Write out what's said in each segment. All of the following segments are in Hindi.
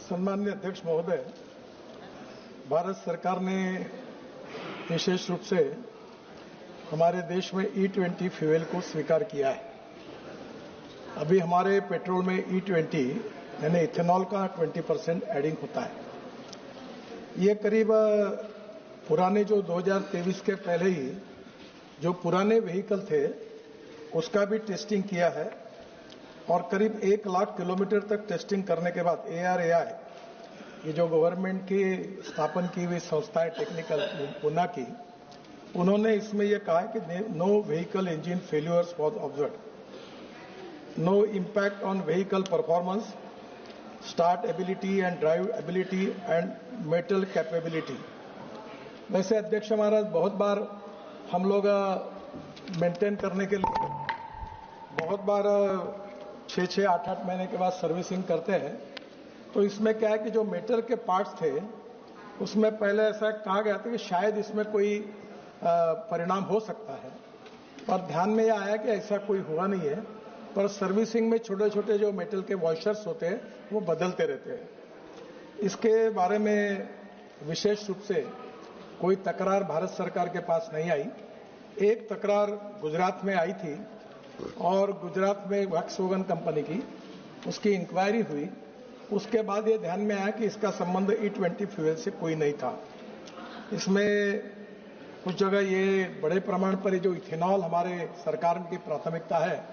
सम्माननीय अध्यक्ष महोदय, भारत सरकार ने विशेष रूप से हमारे देश में E20 फ्यूल को स्वीकार किया है। अभी हमारे पेट्रोल में E20 यानी इथेनॉल का 20% एडिंग होता है। ये करीब पुराने जो 2023 के पहले ही जो पुराने व्हीकल थे उसका भी टेस्टिंग किया है और करीब 1 लाख किलोमीटर तक टेस्टिंग करने के बाद ARAI, ये जो गवर्नमेंट की स्थापन की हुई संस्था है टेक्निकल पुणे की, उन्होंने इसमें यह कहा कि no vehicle engine failures was observed, no impact on vehicle performance, start ability and drive ability and metal capability. वैसे अध्यक्ष महाराज, बहुत बार हम लोग मेंटेन करने के लिए बहुत बार 6-6, 8-8 महीने के बाद सर्विसिंग करते हैं। तो इसमें क्या है कि जो मेटल के पार्ट्स थे उसमें पहले ऐसा कहा गया था कि शायद इसमें कोई परिणाम हो सकता है, पर ध्यान में यह आया कि ऐसा कोई हुआ नहीं है। पर सर्विसिंग में छोटे छोटे जो मेटल के वॉशर्स होते हैं वो बदलते रहते हैं। इसके बारे में विशेष रूप से कोई तकरार भारत सरकार के पास नहीं आई। एक तकरार गुजरात में आई थी और गुजरात में वॉक्सवैगन कंपनी की उसकी इंक्वायरी हुई। उसके बाद ये ध्यान में आया कि इसका संबंध E20 फ्यूल से कोई नहीं था। इसमें कुछ जगह ये बड़े प्रमाण पर जो इथेनॉल हमारे सरकार की प्राथमिकता है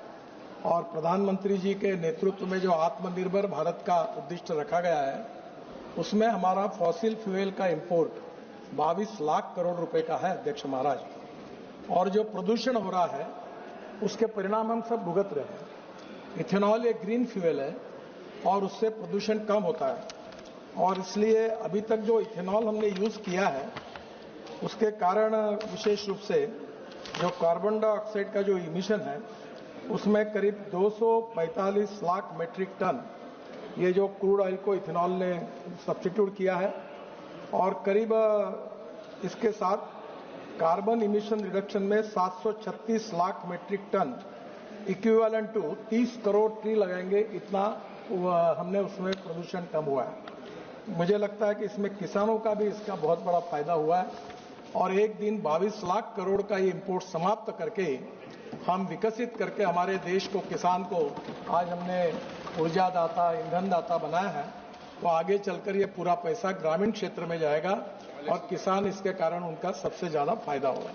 और प्रधानमंत्री जी के नेतृत्व में जो आत्मनिर्भर भारत का उद्देश्य रखा गया है, उसमें हमारा फॉसिल फ्यूल का इंपोर्ट 22 लाख करोड़ रुपए का है अध्यक्ष महाराज। और जो प्रदूषण हो रहा है उसके परिणाम हम सब भुगत रहे हैं। इथेनॉल एक ग्रीन फ्यूल है और उससे प्रदूषण कम होता है और इसलिए अभी तक जो इथेनॉल हमने यूज किया है उसके कारण विशेष रूप से जो कार्बन डाइऑक्साइड का जो इमिशन है उसमें करीब 245 लाख मेट्रिक टन ये जो क्रूड ऑयल को इथेनॉल ने सब्स्टिट्यूट किया है और करीब इसके साथ कार्बन इमिशन रिडक्शन में 736 lakh metric ton equivalent to 30 crore tree लगाएंगे, इतना हमने उसमें प्रदूषण कम हुआ है। मुझे लगता है कि इसमें किसानों का भी इसका बहुत बड़ा फायदा हुआ है और एक दिन 22 लाख करोड़ का ये इंपोर्ट समाप्त करके हम विकसित करके हमारे देश को, किसान को आज हमने ऊर्जा दाता, ईंधन दाता बनाया है। तो आगे चलकर ये पूरा पैसा ग्रामीण क्षेत्र में जाएगा और किसान इसके कारण उनका सबसे ज्यादा फायदा होगा।